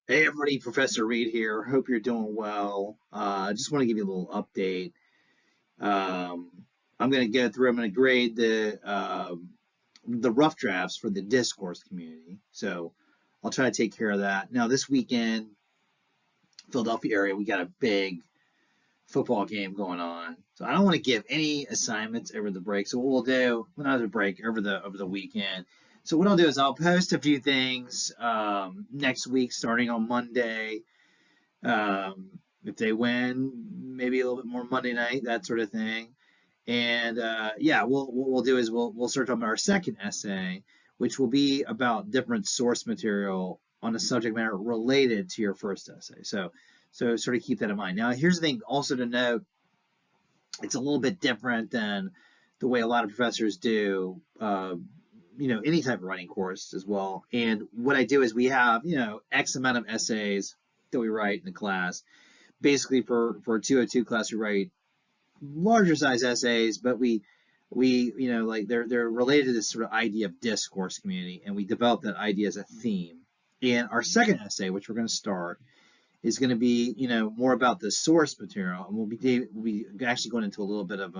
Hey everybody, Professor Reed here. Hope you're doing well. I just want to give you a little update. Um, I'm going to go through. I'm going to grade the rough drafts for the discourse community. So I'll try to take care of that. Now this weekend, Philadelphia area, we got a big football game going on. So I don't want to give any assignments over the break. So what we'll do, well, not the break, over the weekend. So what I'll do is I'll post a few things next week, starting on Monday. If they win, maybe a little bit more Monday night, that sort of thing. And yeah, what we'll do is we'll start on our second essay, which will be about different source material on a subject matter related to your first essay. So sort of keep that in mind. Now, here's the thing also to note: it's a little bit different than the way a lot of professors do. Any type of writing course as well. And what I do is we have, X amount of essays that we write in the class. Basically, for a 202 class, we write larger size essays, but we like they're related to this sort of idea of discourse community, and we develop that idea as a theme. And our second essay, which we're going to start, is going to be more about the source material, and we'll be actually going into a little bit of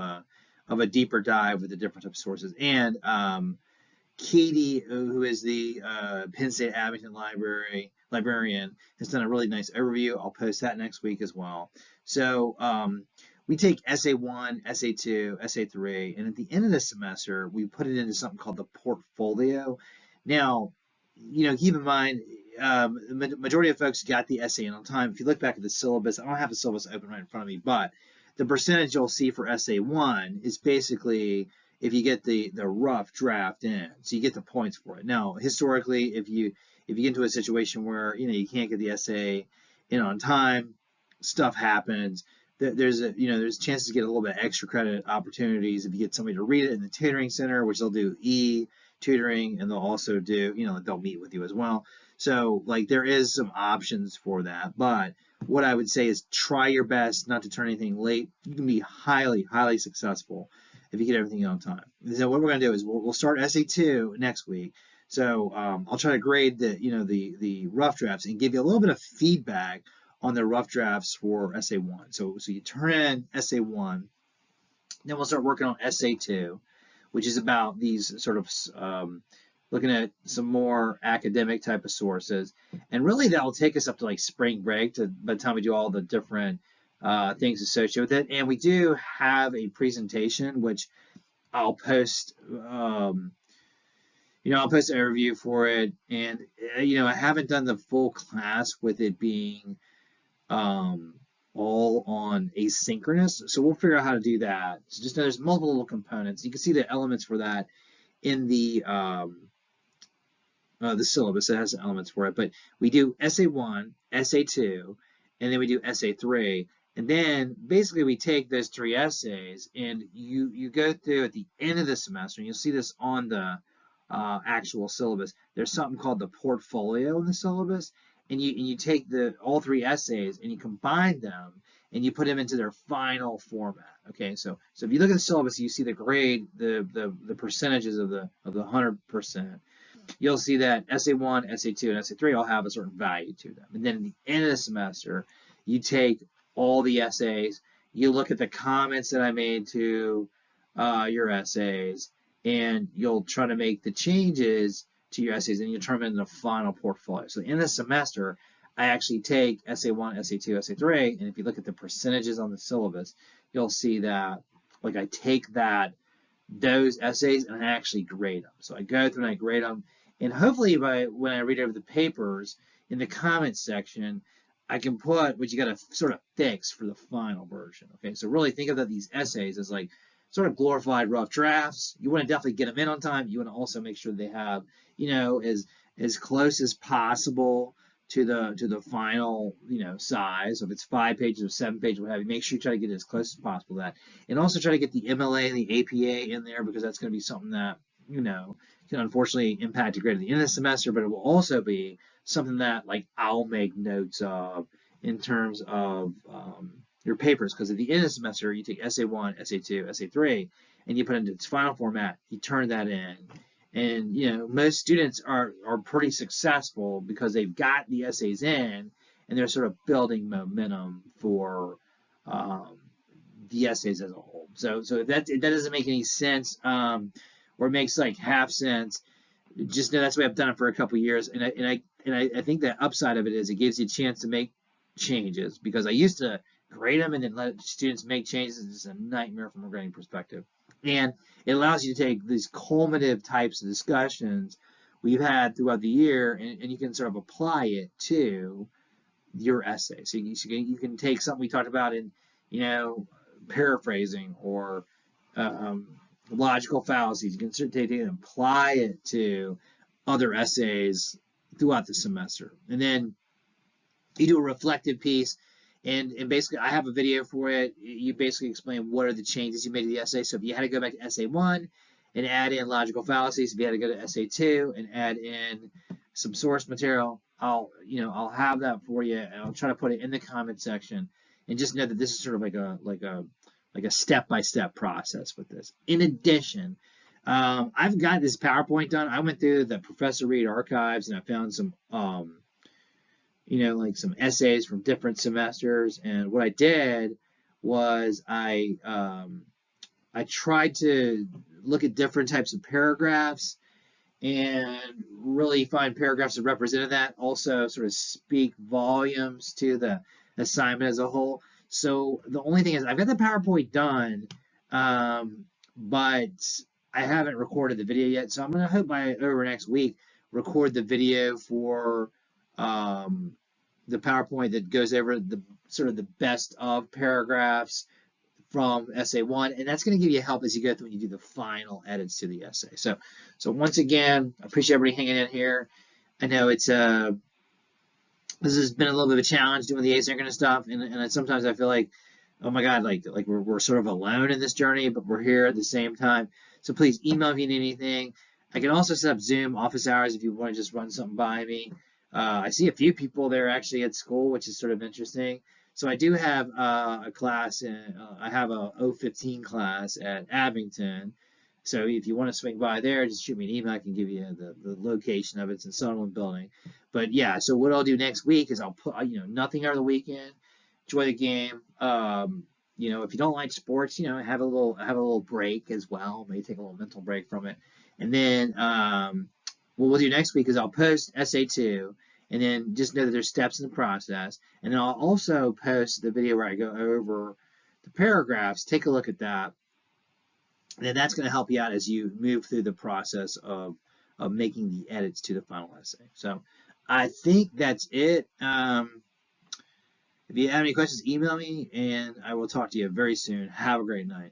a deeper dive with the different types of sources. And Katie, who is the Penn State Abington librarian, has done a really nice overview. I'll post that next week as well. So we take essay one, essay two, essay three, and at the end of the semester, we put it into something called the portfolio. Now, keep in mind, the majority of folks got the essay in on time. If you look back at the syllabus, I don't have the syllabus open right in front of me, but the percentage you'll see for essay one is basically if you get the rough draft in, so you get the points for it. Now, historically, if you get into a situation where you can't get the essay in on time, stuff happens. There's chances to get a little bit extra credit opportunities if you get somebody to read it in the tutoring center, which they'll do tutoring, and they'll also do they'll meet with you as well. So like there is some options for that, but what I would say is try your best not to turn anything late. You can be highly successful if you get everything on time. So what we're going to do is we'll start essay two next week. So I'll try to grade the rough drafts and give you a little bit of feedback on the rough drafts for essay one. So you turn in essay one, then we'll start working on essay two, which is about these sort of looking at some more academic type of sources, and really that'll take us up to like spring break by the time we do all the different things associated with it. And we do have a presentation which I'll post. I'll post a review for it, and I haven't done the full class with it being all on asynchronous. So we'll figure out how to do that. So just know there's multiple little components. You can see the elements for that in the syllabus. It has the elements for it. But we do essay one, essay two, and then we do essay three. And then basically we take those three essays and you go through at the end of the semester, and you'll see this on the actual syllabus. There's something called the portfolio in the syllabus, and you take all three essays and you combine them and you put them into their final format. Okay, so if you look at the syllabus, you see the grade, the percentages of the 100%. You'll see that essay one, essay two, and essay three all have a certain value to them. And then at the end of the semester, you take all the essays, you look at the comments that I made to your essays, and you'll try to make the changes to your essays, and you turn them into the final portfolio. So in the semester, I actually take essay one, essay two, essay three, and if you look at the percentages on the syllabus, you'll see that like I take those essays and I actually grade them. So I go through and I grade them, and hopefully when I read over the papers in the comments section, I can put what you got to sort of fix for the final version. Okay, so really think of these essays as like sort of glorified rough drafts. You want to definitely get them in on time. You want to also make sure they have, as close as possible to the final, size. So if it's 5 pages or 7 pages, what have you, make sure you try to get it as close as possible to that. And also try to get the MLA and the APA in there, because that's going to be something that, can unfortunately impact your grade at the end of the semester, but it will also be something that like I'll make notes of in terms of your papers, because at the end of the semester you take essay one, essay two, essay three, and you put it into its final format. You turn that in, And most students are pretty successful because they've got the essays in, and they're sort of building momentum for um, the essays as a whole. So if that doesn't make any sense, or makes like half sense, just know that's the way I've done it for a couple of years. And I think the upside of it is it gives you a chance to make changes, because I used to grade them and then let students make changes. It's just a nightmare from a grading perspective. And it allows you to take these culminative types of discussions we've had throughout the year, and you can sort of apply it to your essay. So you can take something we talked about in, you know, paraphrasing or um, logical fallacies. You can take it and apply it to other essays throughout the semester. And then you do a reflective piece, and basically I have a video for it. You basically explain what are the changes you made to the essay. So if you had to go back to essay 1 and add in logical fallacies, if you had to go to essay 2 and add in some source material, I'll have that for you, and I'll try to put it in the comment section. And just know that this is sort of like a step-by-step process with this. In addition, I've got this PowerPoint done. I went through the Professor Reed archives, and I found some like some essays from different semesters. And what I did was I tried to look at different types of paragraphs and really find paragraphs that represented that. Also, sort of speak volumes to the assignment as a whole. So the only thing is, I've got the PowerPoint done, but I haven't recorded the video yet. So I'm gonna hope by over next week record the video for um, the PowerPoint that goes over the sort of the best of paragraphs from essay 1, and that's going to give you help as you go through and you do the final edits to the essay. So once again, I appreciate everybody hanging in here. I know this has been a little bit of a challenge doing the asynchronous stuff, and sometimes I feel like, oh my God, like we're sort of alone in this journey, but we're here at the same time. So please email if you need anything. I can also set up Zoom office hours if you want to just run something by me. I see a few people there actually at school, which is sort of interesting. So I do have a class, I have a 015 class at Abington. So if you want to swing by there, just shoot me an email. I can give you the location of it. It's in Sutherland Building. But yeah, so what I'll do next week is I'll put, nothing over the weekend. Enjoy the game. If you don't like sports, have a little break as well. Maybe take a little mental break from it. And then what we'll do next week is I'll post essay 2, and then just know that there's steps in the process. And then I'll also post the video where I go over the paragraphs. Take a look at that. And then that's going to help you out as you move through the process of making the edits to the final essay. So I think that's it. If you have any questions, email me, and I will talk to you very soon. Have a great night.